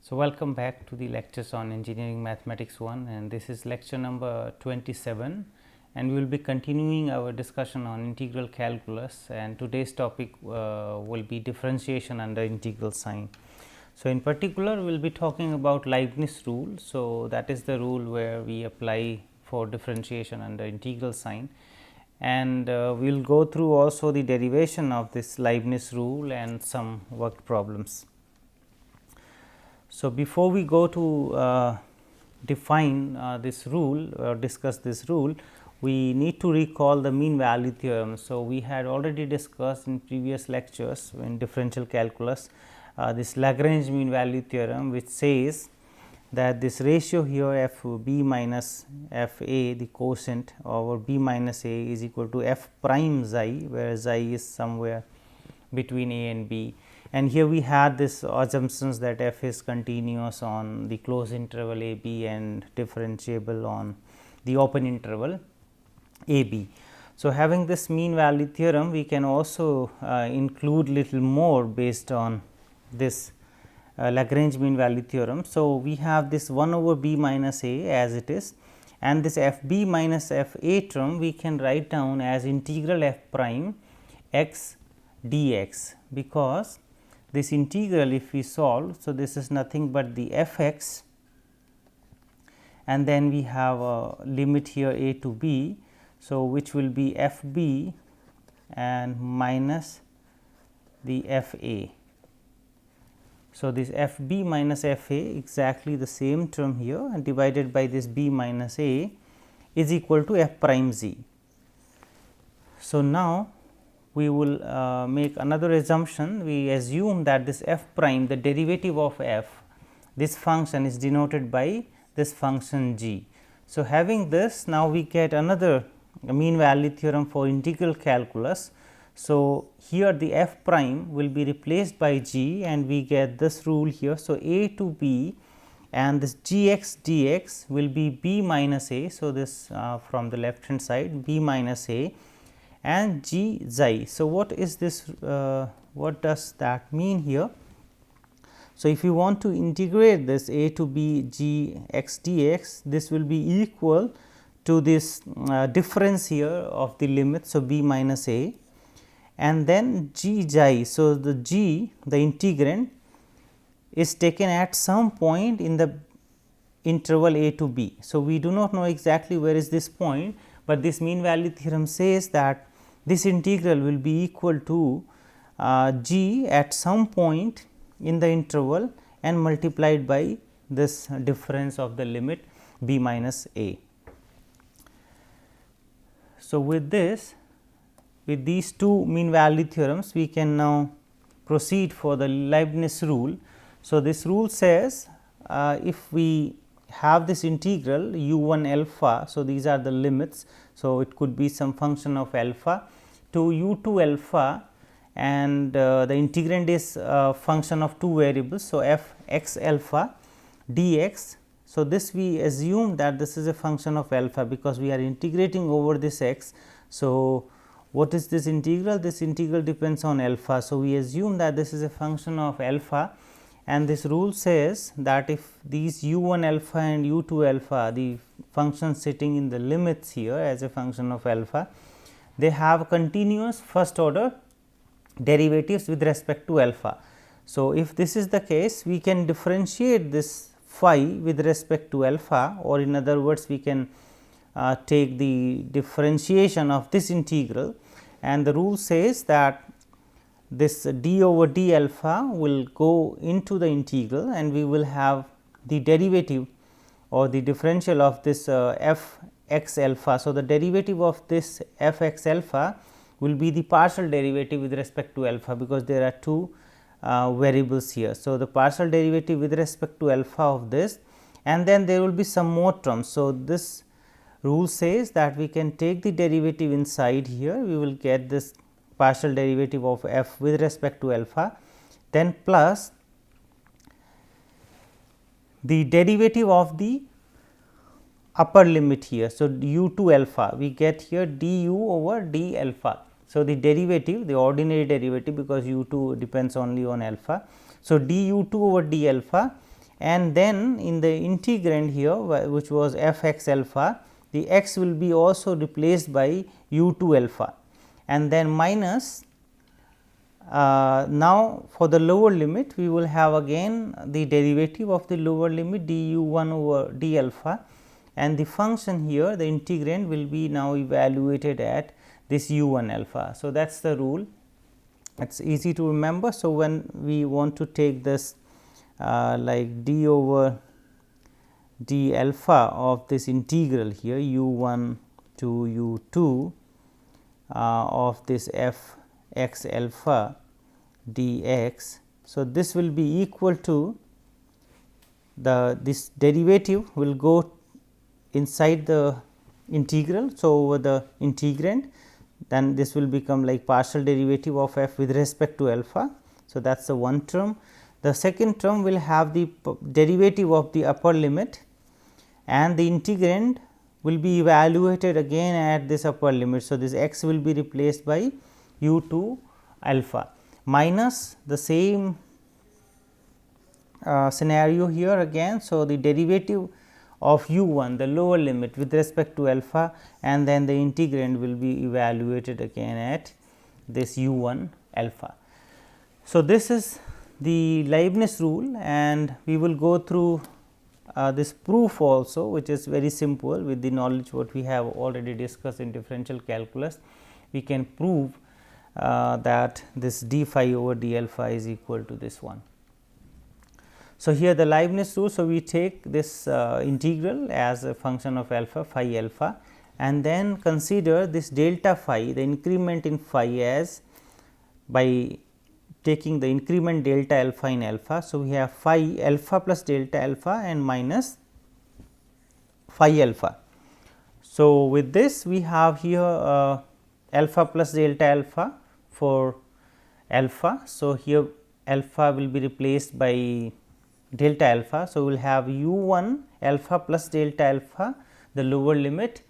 So, welcome back to the lectures on Engineering Mathematics 1, and this is lecture number 27, and we will be continuing our discussion on integral calculus, and today's topic will be differentiation under integral sign. So, in particular we will be talking about Leibniz rule. So, that is the rule where we apply for differentiation under integral sign, and we will go through also the derivation of this Leibniz rule and some worked problems. So, before we go to define this rule or discuss this rule, we need to recall the mean value theorem. So, we had already discussed in previous lectures in differential calculus this Lagrange mean value theorem, which says that this ratio here f b minus f a, the quotient over b minus a is equal to f prime xi, where xi is somewhere between a and b. And here we had this assumptions that f is continuous on the closed interval a b and differentiable on the open interval a b. So, having this mean value theorem, we can also include little more based on this Lagrange mean value theorem. So, we have this 1 over b minus a as it is, and this f b minus f a term we can write down as integral f prime x dx, because this integral if we solve. So, this is nothing but the f x, and then we have a limit here a to b. So, which will be f b and minus the f a. So, this f b minus f a exactly the same term here, and divided by this b minus a is equal to f prime z. So, now we will make another assumption. We assume that this f prime, the derivative of f, this function is denoted by this function g. So, having this, now we get another mean value theorem for integral calculus. So, here the f prime will be replaced by g, and we get this rule here. So, a to b and this g x dx will be b minus a. So, this from the left hand side b minus a and g xi. So, what is this, what does that mean here? So, if you want to integrate this a to b g x dx, this will be equal to this difference here of the limit. So, b minus a and then g xi. So, the g, the integrand, is taken at some point in the interval a to b. So, we do not know exactly where is this point, but this mean value theorem says that this integral will be equal to g at some point in the interval and multiplied by this difference of the limit b minus a. So, with this, with these two mean value theorems, we can now proceed for the Leibniz rule. So, this rule says if we have this integral u 1 alpha. So, these are the limits. So, it could be some function of alpha to u 2 alpha, and the integrand is a function of two variables. So, f x alpha dx. So, this we assume that this is a function of alpha, because we are integrating over this x. So, what is this integral? This integral depends on alpha. So, we assume that this is a function of alpha, and this rule says that if these u 1 alpha and u 2 alpha, the functions sitting in the limits here as a function of alpha, they have continuous first order derivatives with respect to alpha. So, if this is the case, we can differentiate this phi with respect to alpha, or in other words we can take the differentiation of this integral, and the rule says that this d over d alpha will go into the integral, and we will have the derivative or the differential of this f x alpha. So, the derivative of this f x alpha will be the partial derivative with respect to alpha, because there are two variables here. So, the partial derivative with respect to alpha of this, and then there will be some more terms. So, this rule says that we can take the derivative inside here, we will get this partial derivative of f with respect to alpha, then plus the derivative of the upper limit here. So, u 2 alpha, we get here d u over d alpha. So, the derivative, the ordinary derivative, because u 2 depends only on alpha. So, d u 2 over d alpha, and then in the integrand here which was f x alpha, the x will be also replaced by u 2 alpha, and then minus now for the lower limit we will have again the derivative of the lower limit d u 1 over d alpha, and the function here the integrand will be now evaluated at this u 1 alpha. So, that is the rule, it is easy to remember. So, when we want to take this like d over d alpha of this integral here u 1 to u 2 of this f x alpha dx. So, this will be equal to this derivative will go inside the integral. So, over the integrand, then this will become like partial derivative of f with respect to alpha. So, that is the one term. The second term will have the derivative of the upper limit, and the integrand will be evaluated again at this upper limit. So, this x will be replaced by u 2 alpha minus the same scenario here again. So, the derivative of u 1 the lower limit with respect to alpha, and then the integrand will be evaluated again at this u 1 alpha. So, this is the Leibniz rule, and we will go through this proof also, which is very simple with the knowledge what we have already discussed in differential calculus. We can prove that this d phi over d alpha is equal to this one. So, here the Leibniz rule. So, we take this integral as a function of alpha phi alpha, and then consider this delta phi, the increment in phi, as by taking the increment delta alpha in alpha. So, we have phi alpha plus delta alpha and minus phi alpha. So, with this we have here alpha plus delta alpha for alpha. So, here alpha will be replaced by delta alpha. So, we will have u 1 alpha plus delta alpha, the lower limit,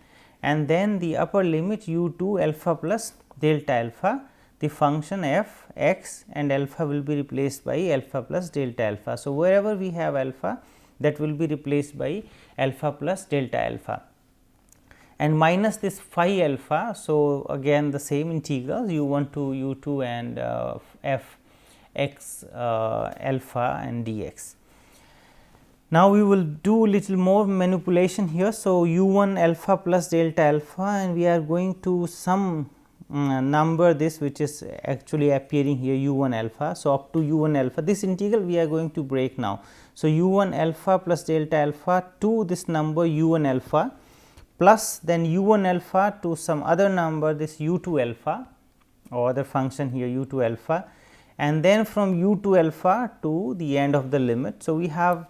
and then the upper limit u 2 alpha plus delta alpha. The function f x and alpha will be replaced by alpha plus delta alpha. So, wherever we have alpha, that will be replaced by alpha plus delta alpha, and minus this phi alpha. So, again the same integrals u 1 to u 2 and f x alpha and dx. Now, we will do little more manipulation here. So, u 1 alpha plus delta alpha, and we are going to sum number this which is actually appearing here u 1 alpha. So, up to u 1 alpha, this integral we are going to break now. So, u 1 alpha plus delta alpha to this number u 1 alpha plus then u 1 alpha to some other number this u 2 alpha or other function here u 2 alpha, and then from u 2 alpha to the end of the limit. So, we have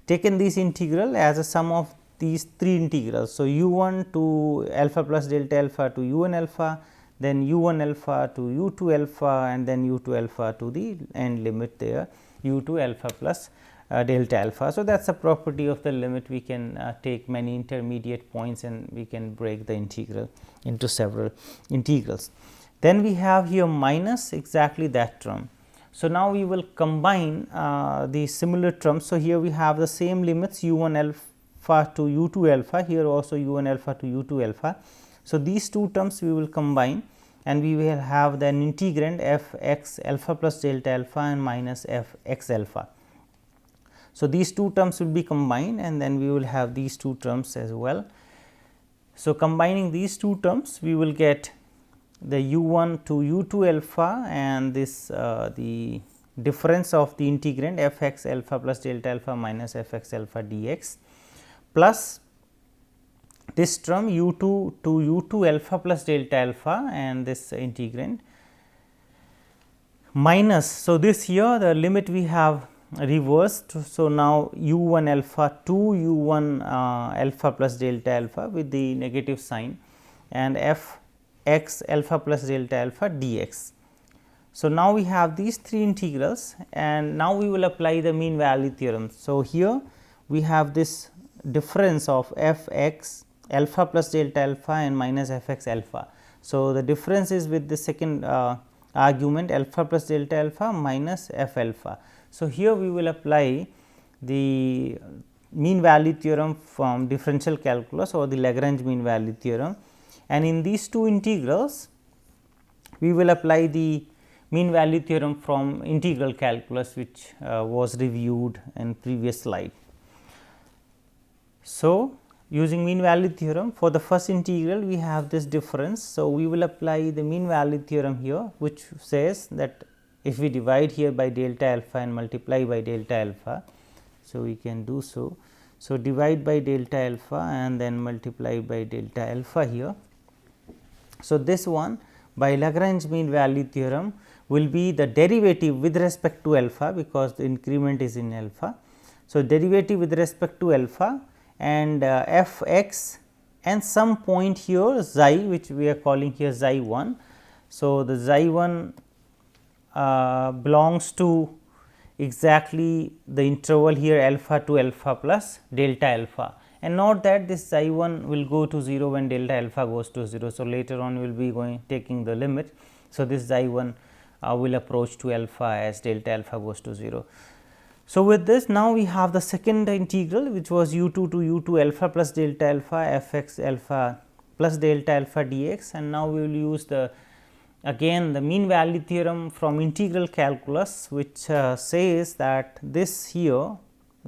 taken this integral as a sum of these three integrals. So, u 1 to alpha plus delta alpha to u 1 alpha, then u 1 alpha to u 2 alpha, and then u 2 alpha to the end limit there u 2 alpha plus delta alpha. So, that is a property of the limit. We can take many intermediate points and we can break the integral into several integrals. Then we have here minus exactly that term. So, now we will combine the similar terms. So, here we have the same limits u 1 alpha to u 2 alpha, here also u 1 alpha to u 2 alpha. So, these two terms we will combine, and we will have then integrand f x alpha plus delta alpha and minus f x alpha. So, these two terms will be combined, and then we will have these two terms as well. So, combining these two terms, we will get the u 1 to u 2 alpha and this the difference of the integrand f x alpha plus delta alpha minus f x alpha dx, plus this term u 2 to u 2 alpha plus delta alpha and this integrand minus. So, this here the limit we have reversed. So, now u 1 alpha to u 1 alpha plus delta alpha with the negative sign, and f x alpha plus delta alpha dx. So, now we have these three integrals, and now we will apply the mean value theorem. So, here we have this difference of f x alpha plus delta alpha and minus f x alpha. So, the difference is with the second argument alpha plus delta alpha minus f alpha. So, here we will apply the mean value theorem from differential calculus or the Lagrange mean value theorem, and in these two integrals we will apply the mean value theorem from integral calculus, which was reviewed in previous slide. So, using mean value theorem for the first integral we have this difference. So, we will apply the mean value theorem here, which says that if we divide here by delta alpha and multiply by delta alpha. So, we can do so. So, divide by delta alpha and then multiply by delta alpha here. So, this one by Lagrange mean value theorem will be the derivative with respect to alpha, because the increment is in alpha. So, derivative with respect to alpha and f x and some point here xi, which we are calling here xi 1. So, the xi 1 belongs to exactly the interval here alpha to alpha plus delta alpha, and note that this xi 1 will go to 0 when delta alpha goes to 0. So, later on we will be going taking the limit. So, this xi 1 will approach to alpha as delta alpha goes to 0. So, with this now we have the second integral, which was u 2 to u 2 alpha plus delta alpha f x alpha plus delta alpha dx, and now we will use the again the mean value theorem from integral calculus, which says that this here,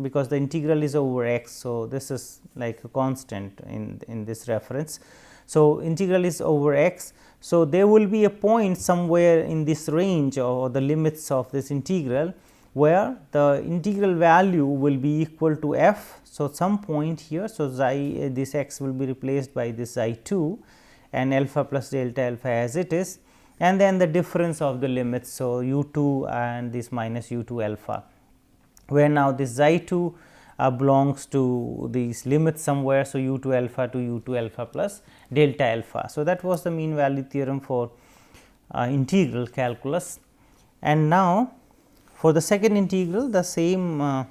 because the integral is over x. So, this is like a constant in this reference. So, integral is over x. So, there will be a point somewhere in this range or the limits of this integral, where the integral value will be equal to f. So, some point here. So, xi this x will be replaced by this xi 2 and alpha plus delta alpha as it is, and then the difference of the limits. So, u 2 and this minus u 2 alpha, where now this xi 2 belongs to these limits somewhere. So, u 2 alpha to u 2 alpha plus delta alpha. So, that was the mean value theorem for integral calculus. And now, for the second integral, the same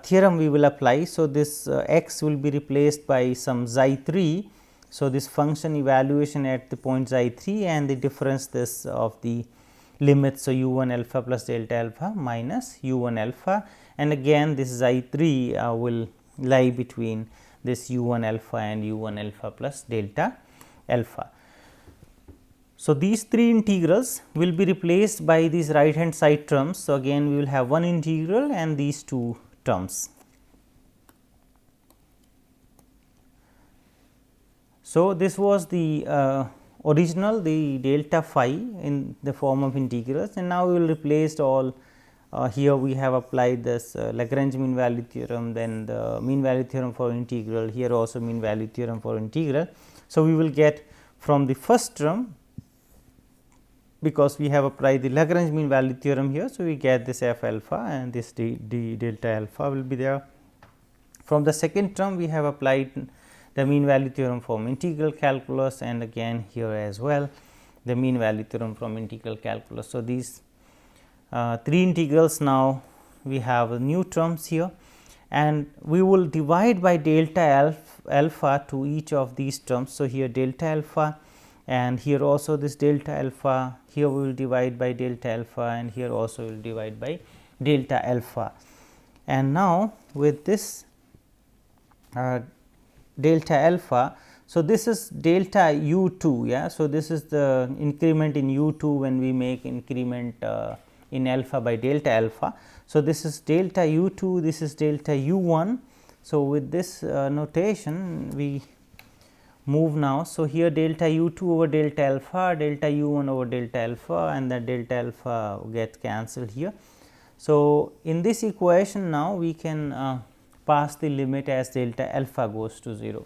theorem we will apply. So, this x will be replaced by some xi 3. So, this function evaluation at the point xi 3 and the difference this of the limits. So, u 1 alpha plus delta alpha minus u 1 alpha, and again this xi 3 will lie between this u 1 alpha and u 1 alpha plus delta alpha. So, these three integrals will be replaced by these right hand side terms. So, again we will have one integral and these two terms. So, this was the original, the delta phi in the form of integrals, and now we will replace all. Here we have applied this Lagrange mean value theorem, then the mean value theorem for integral, here also mean value theorem for integral. So, we will get from the first term, because we have applied the Lagrange mean value theorem here. So, we get this f alpha and this d delta alpha will be there. From the second term we have applied the mean value theorem from integral calculus, and again here as well the mean value theorem from integral calculus. So, these three integrals, now we have new terms here, and we will divide by delta alpha to each of these terms. So, here delta alpha, and here also this delta alpha, here we will divide by delta alpha, and here also we will divide by delta alpha. And now, with this delta alpha, so this is delta u 2. Yeah. So, this is the increment in u 2 when we make increment in alpha by delta alpha. So, this is delta u 2, this is delta u 1. So, with this notation we move now. So, here delta u 2 over delta alpha, delta u 1 over delta alpha, and the delta alpha gets cancelled here. So, in this equation now we can pass the limit as delta alpha goes to 0.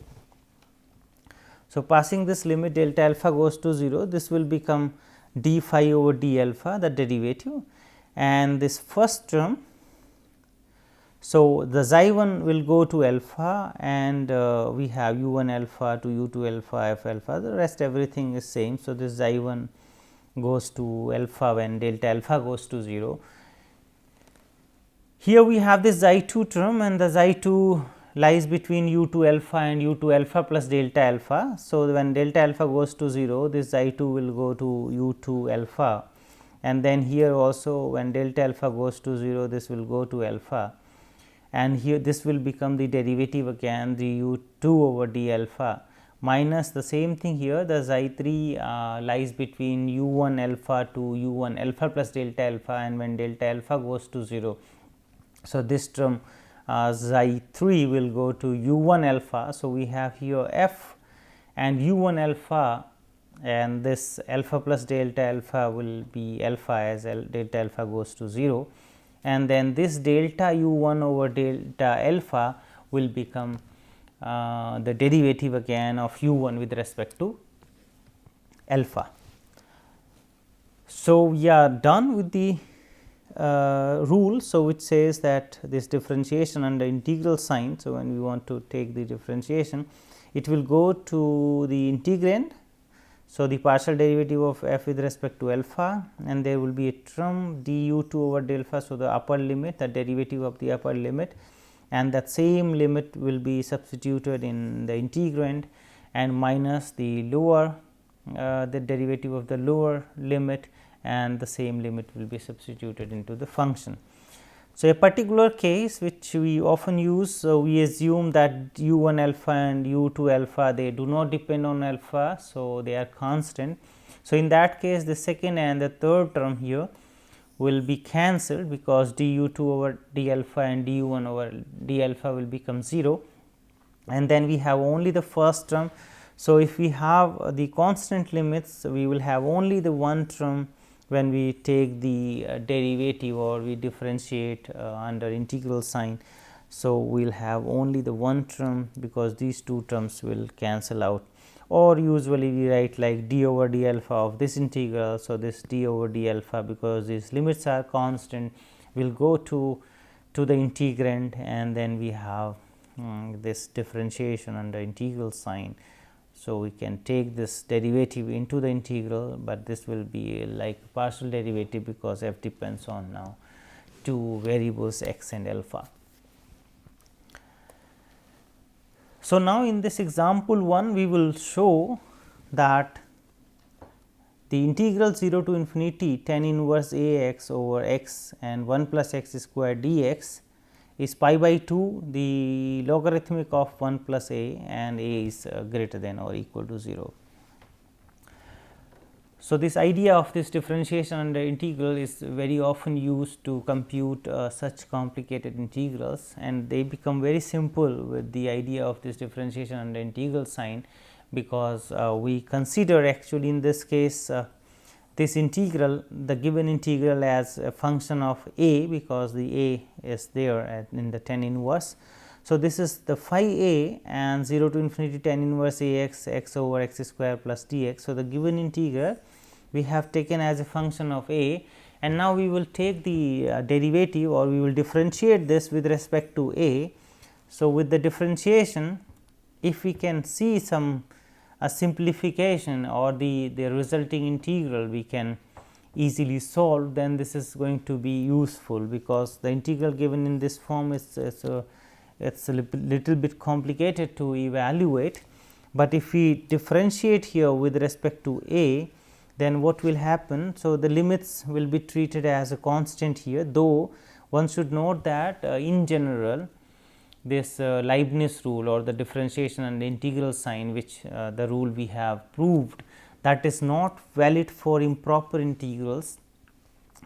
So, passing this limit delta alpha goes to 0, this will become d phi over d alpha, the derivative, and this first term. So, the xi 1 will go to alpha, and we have u 1 alpha to u 2 alpha f alpha, the rest everything is same. So, this xi 1 goes to alpha when delta alpha goes to 0. Here we have this xi 2 term, and the xi 2 lies between u 2 alpha and u 2 alpha plus delta alpha. So, when delta alpha goes to 0, this xi 2 will go to u 2 alpha and then here also when delta alpha goes to 0, this will go to alpha, and here this will become the derivative again, the u 2 over d alpha minus the same thing here, the xi 3 lies between u 1 alpha to u 1 alpha plus delta alpha, and when delta alpha goes to 0. So, this term xi 3 will go to u 1 alpha. So, we have here f and u 1 alpha, and this alpha plus delta alpha will be alpha as delta alpha goes to 0, and then this delta u 1 over delta alpha will become the derivative again of u 1 with respect to alpha. So, we are done with the rule. So, which says that this differentiation under integral sign. So, when we want to take the differentiation, it will go to the integrand. So, the partial derivative of f with respect to alpha, and there will be a term du 2 over del alpha. So, the upper limit, the derivative of the upper limit, and that same limit will be substituted in the integrand, and minus the lower the derivative of the lower limit, and the same limit will be substituted into the function. So, a particular case which we often use, so we assume that u 1 alpha and u 2 alpha, they do not depend on alpha. So, they are constant. So, in that case the second and the third term here will be cancelled, because du 2 over d alpha and du 1 over d alpha will become 0, and then we have only the first term. So, if we have the constant limits, we will have only the one term when we take the derivative or we differentiate under integral sign. So, we will have only the one term, because these two terms will cancel out, or usually we write like d over d alpha of this integral. So, this d over d alpha, because these limits are constant, will go to the integrand, and then we have this differentiation under integral sign. So, we can take this derivative into the integral, but this will be like partial derivative, because f depends on now two variables x and alpha. So, now in this example 1, we will show that the integral 0 to infinity tan inverse a x over x and 1 plus x square dx is pi by 2 the logarithmic of 1 plus a, and a is greater than or equal to 0. So, this idea of this differentiation under integral is very often used to compute such complicated integrals, and they become very simple with the idea of this differentiation under integral sign, because we consider actually in this case this integral, the given integral, as a function of a, because the a is there in the tan inverse. So, this is the phi a, and 0 to infinity tan inverse a x, x over x square plus dx. So, the given integral we have taken as a function of a, and now we will take the derivative, or we will differentiate this with respect to a. So, with the differentiation, if we can see some a simplification or the resulting integral we can easily solve, then this is going to be useful, because the integral given in this form is it's a little bit complicated to evaluate. But if we differentiate here with respect to a, then what will happen? So, the limits will be treated as a constant here, though one should note that in general this Leibniz rule, or the differentiation and the integral sign, which the rule we have proved, that is not valid for improper integrals.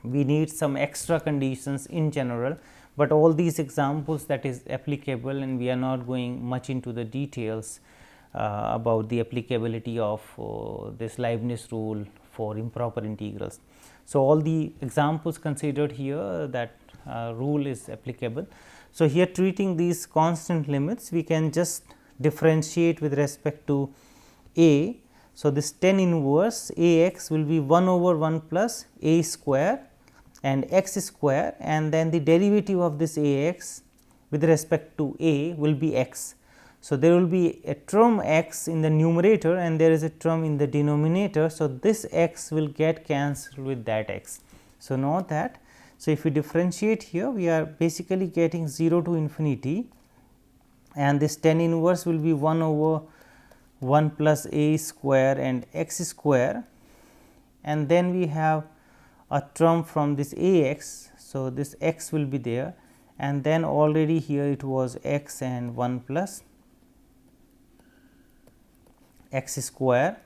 We need some extra conditions in general, but all these examples that is applicable, and we are not going much into the details about the applicability of this Leibniz rule for improper integrals. So, all the examples considered here, that rule is applicable. So, here treating these constant limits, we can just differentiate with respect to a. So, this tan inverse a x will be 1 over 1 plus a square and x square, and then the derivative of this a x with respect to a will be x. So, there will be a term x in the numerator, and there is a term in the denominator. So, this x will get cancelled with that x. So, note that. So, if we differentiate here, we are basically getting 0 to infinity, and this tan inverse will be 1 over 1 plus a square and x square, and then we have a term from this a x. So, this x will be there, and then already here it was x and 1 plus x square,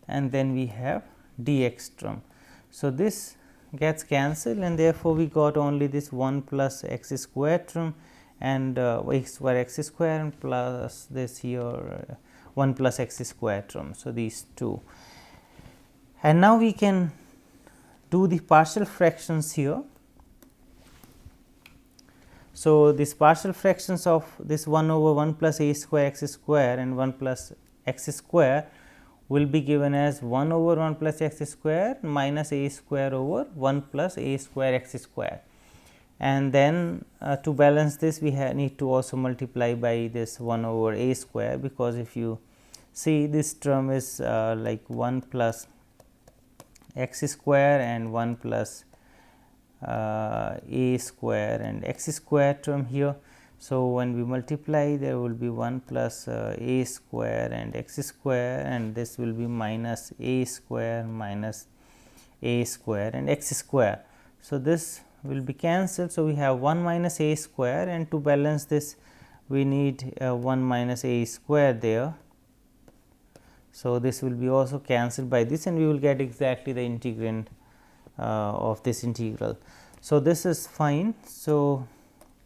and then we have dx term. So, this gets cancelled, and therefore, we got only this 1 plus x square term and x square x square and plus this here 1 plus x square term. So, these two, and now we can do the partial fractions here. So, this partial fractions of this 1 over 1 plus a square x square and 1 plus x square will be given as 1 over 1 plus x square minus a square over 1 plus a square x square. And then to balance this, we need to also multiply by this 1 over a square, because if you see this term is like 1 plus x square and 1 plus a square and x square term here. So, when we multiply, there will be 1 plus a square and x square, and this will be minus a square minus a square and x square. So, this will be cancelled. So, we have 1 minus a square, and to balance this we need 1 minus a square there. So, this will be also cancelled by this, and we will get exactly the integrand of this integral. So, this is fine. So,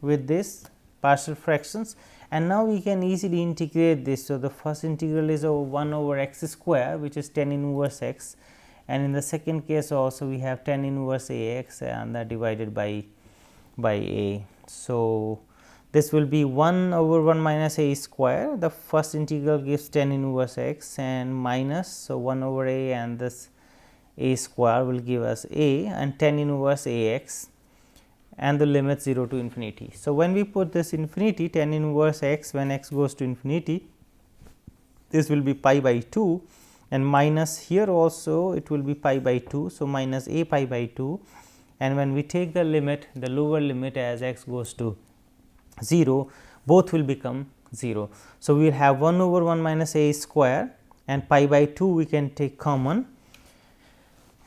with this partial fractions, and now we can easily integrate this. So, the first integral is over 1 over x square, which is tan inverse x, and in the second case also we have tan inverse a x and that divided by a. So, this will be 1 over 1 minus a square. The first integral gives tan inverse x and minus. So, 1 over a, and this a square will give us a and tan inverse a x, and the limit 0 to infinity. So, when we put this infinity, tan inverse x, when x goes to infinity, this will be pi by 2, and minus here also it will be pi by 2. So, minus a pi by 2, and when we take the limit, the lower limit as x goes to 0, both will become 0. So, we will have 1 over 1 minus a square, and pi by 2 we can take common,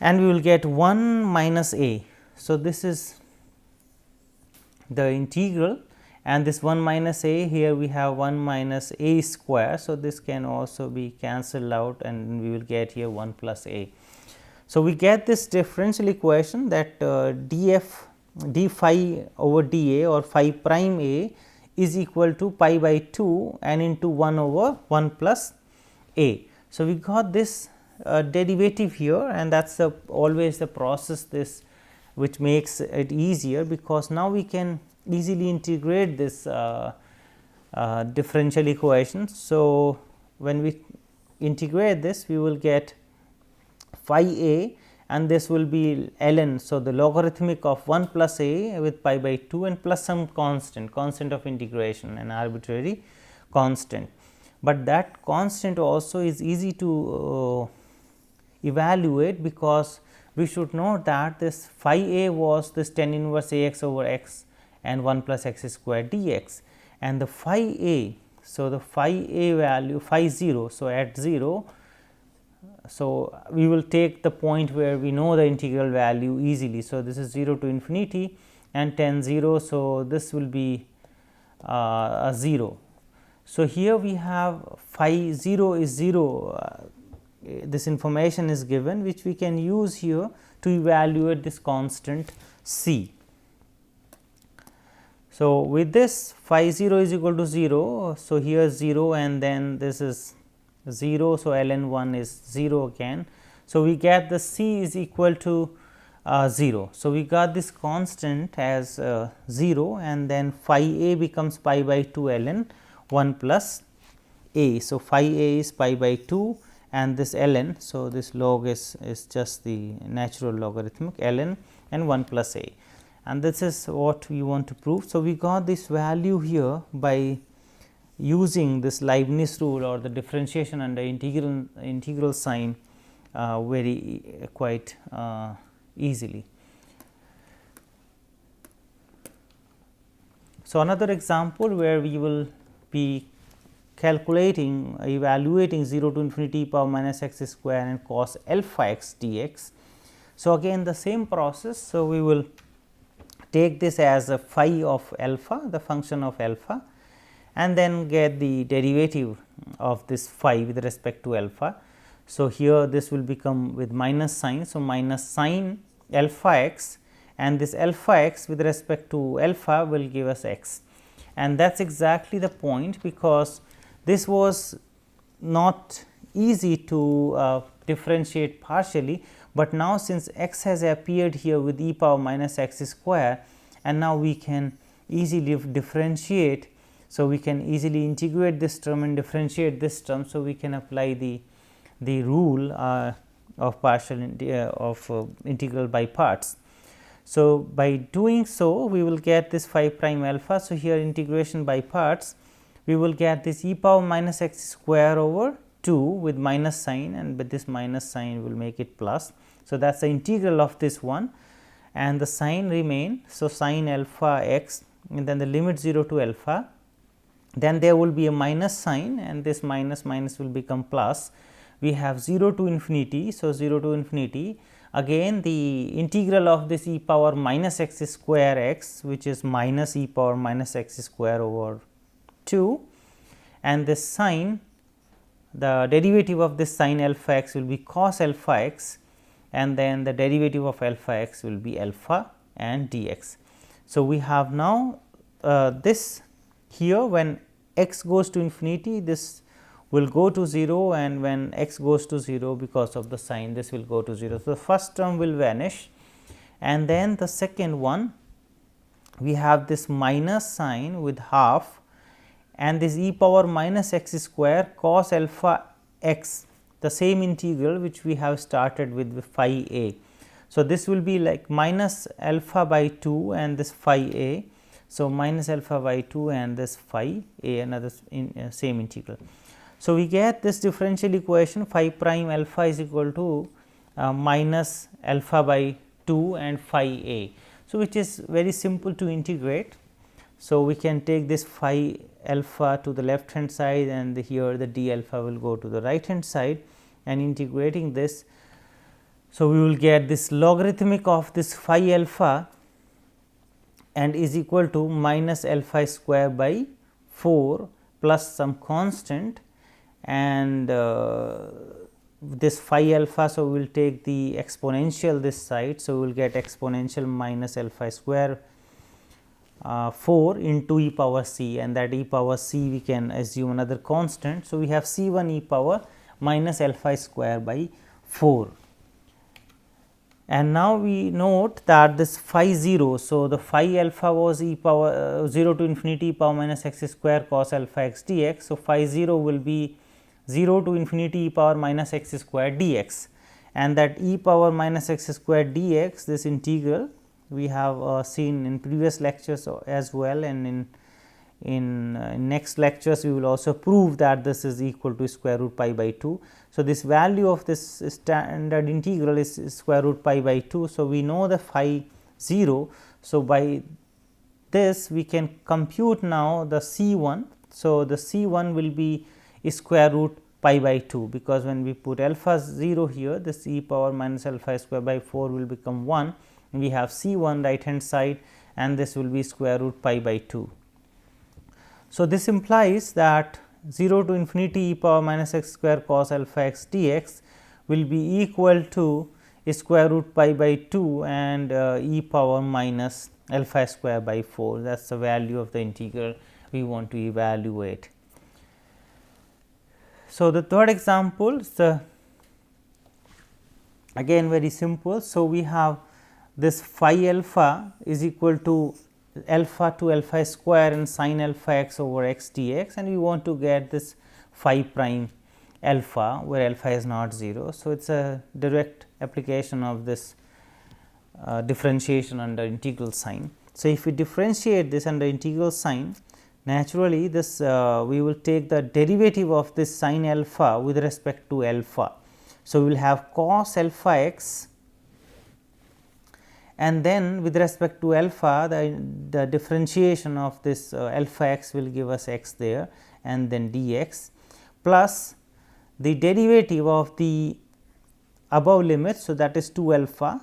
and we will get 1 minus a. So, this is the integral, and this 1 minus a, here we have 1 minus a square. So, this can also be cancelled out, and we will get here 1 plus a. So, we get this differential equation that d phi over d a or phi prime a is equal to pi by 2 and into 1 over 1 plus a. So, we got this derivative here, and that is always the process this which makes it easier, because now we can easily integrate this differential equation. So, when we integrate this, we will get phi a, and this will be ln. So, the logarithmic of 1 plus a with pi by 2 and plus some constant of integration, an arbitrary constant, but that constant also is easy to evaluate, because we should note that this phi a was this tan inverse a x over x and 1 plus x square dx, and the phi a. So, the phi a value phi 0. So, at 0, so we will take the point where we know the integral value easily. So, this is 0 to infinity and tan 0. So, this will be a 0. So, here we have phi 0 is 0. This information is given, which we can use here to evaluate this constant c. So, with this phi 0 is equal to 0. So, here 0, and then this is 0. So, ln 1 is 0 again. So, we get the c is equal to 0. So, we got this constant as 0, and then phi a becomes pi by 2 ln 1 plus a. So, phi a is pi by 2, and this ln. So, this log is just the natural logarithmic ln and 1 plus a, and this is what we want to prove. So, we got this value here by using this Leibniz rule or the differentiation under integral sign quite easily. So, another example where we will be evaluating 0 to infinity power minus x square and cos alpha x dx. So, again the same process. So, we will take this as a phi of alpha, the function of alpha, and then get the derivative of this phi with respect to alpha. So, here this will become with minus sign. So, minus sin alpha x, and this alpha x with respect to alpha will give us x, and that is exactly the point, because this was not easy to differentiate partially, but now since x has appeared here with e power minus x square, and now we can easily differentiate. So, we can easily integrate this term and differentiate this term. So, we can apply the rule of partial integral by parts. So, by doing so we will get this phi prime alpha. So, here integration by parts, we will get this e power minus x square over 2 with minus sign, and with this minus sign will make it plus. So, that is the integral of this one, and the sign remain. So, sin alpha x, and then the limit 0 to alpha, then there will be a minus sign, and this minus minus will become plus. We have 0 to infinity. So, 0 to infinity, again the integral of this e power minus x square x, which is minus e power minus x square over 2, and this sign, the derivative of this sin alpha x will be cos alpha x, and then the derivative of alpha x will be alpha and dx. So, we have now this here, when x goes to infinity, this will go to 0, and when x goes to 0, because of the sign, this will go to 0. So, the first term will vanish, and then the second one, we have this minus sign with half, and this e power minus x square cos alpha x, the same integral which we have started with phi a. So, this will be like minus alpha by 2 and this phi a. So, minus alpha by 2 and this phi a, another same integral. So, we get this differential equation phi prime alpha is equal to minus alpha by 2 and phi a. So, which is very simple to integrate. So, we can take this phi alpha to the left hand side, and here the d alpha will go to the right hand side, and integrating this. So, we will get this logarithmic of this phi alpha and is equal to minus alpha square by 4 plus some constant, and this phi alpha. So, we will take the exponential this side. So, we will get exponential minus alpha square 4 into e power c, and that e power c we can assume another constant. So, we have c 1 e power minus alpha square by 4. And now, we note that this phi 0. So, the phi alpha was e power 0 to infinity e power minus x square cos alpha x dx. So, phi 0 will be 0 to infinity e power minus x square dx, and that e power minus x square dx, this integral we have seen in previous lectures as well, and in next lectures we will also prove that this is equal to square root pi by 2. So, this value of this standard integral is square root pi by 2. So, we know the phi 0. So, by this we can compute now the c 1. So, the c 1 will be square root pi by 2, because when we put alpha 0 here, this e power minus alpha square by 4 will become 1. We have c 1 right hand side, and this will be square root pi by 2. So, this implies that 0 to infinity e power minus x square cos alpha x dx will be equal to square root pi by 2 and e power minus alpha square by 4. That is the value of the integral we want to evaluate. So, the third example is again very simple. So, we have this phi alpha is equal to alpha square and sin alpha x over x dx, and we want to get this phi prime alpha where alpha is not 0. So, it is a direct application of this differentiation under integral sign. So, if we differentiate this under integral sign, naturally this we will take the derivative of this sin alpha with respect to alpha. So, we will have cos alpha x, and then with respect to alpha the differentiation of this alpha x will give us x there, and then dx plus the derivative of the above limit. So, that is 2 alpha,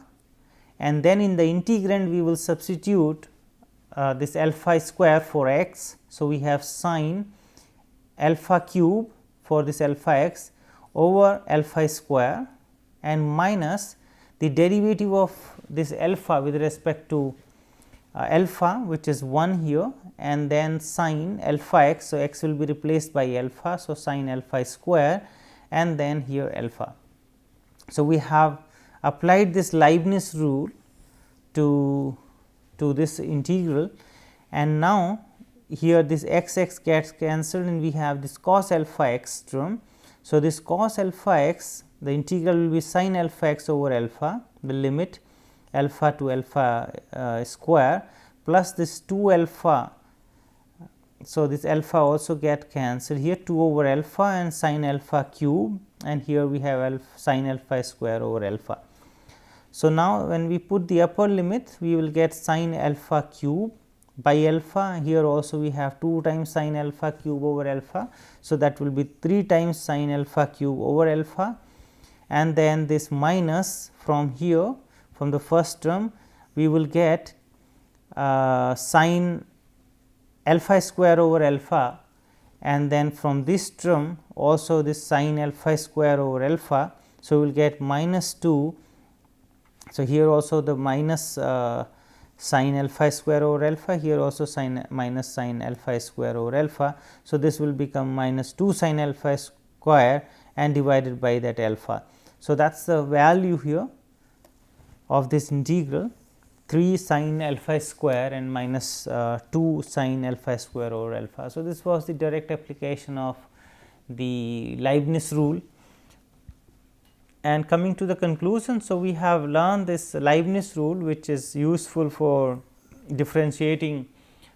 and then in the integrand we will substitute this alpha square for x. So, we have sin alpha cube for this alpha x over alpha square and minus the derivative of this alpha with respect to alpha, which is 1 here, and then sin alpha x. So, x will be replaced by alpha. So, sin alpha square and then here alpha. So, we have applied this Leibniz rule to this integral, and now here this x gets cancelled and we have this cos alpha x term. So, this cos alpha x, the integral will be sin alpha x over alpha, the limit alpha to alpha square, plus this 2 alpha. So, this alpha also get cancelled here, 2 over alpha and sin alpha cube, and here we have sin alpha square over alpha. So, now when we put the upper limit, we will get sin alpha cube by alpha. Here also we have 2 times sin alpha cube over alpha. So, that will be 3 times sin alpha cube over alpha, and then this minus from here, from the first term we will get sin alpha square over alpha, and then from this term also this sin alpha square over alpha. So, we will get minus 2. So, here also the minus sin alpha square over alpha, here also minus sin alpha square over alpha. So, this will become minus 2 sin alpha square and divided by that alpha. So, that is the value here of this integral, 3 sin alpha square and minus 2 sin alpha square over alpha. So, this was the direct application of the Leibniz rule. And coming to the conclusion, so we have learned this Leibniz rule, which is useful for differentiating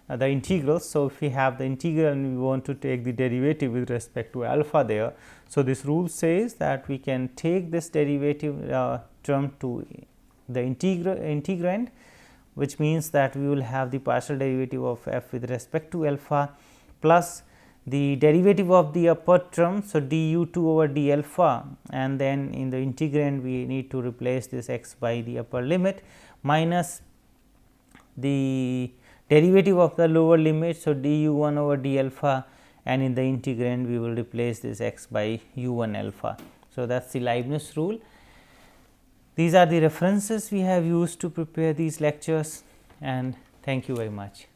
the integrals. So, if we have the integral and we want to take the derivative with respect to alpha there. So, this rule says that we can take this derivative term to the integrand, which means that we will have the partial derivative of f with respect to alpha plus the derivative of the upper term. So, du2 over d alpha, and then in the integrand we need to replace this x by the upper limit minus the derivative of the lower limit. So, du1 over d alpha, and in the integrand we will replace this x by u1 alpha. So, that is the Leibniz rule. These are the references we have used to prepare these lectures, and thank you very much.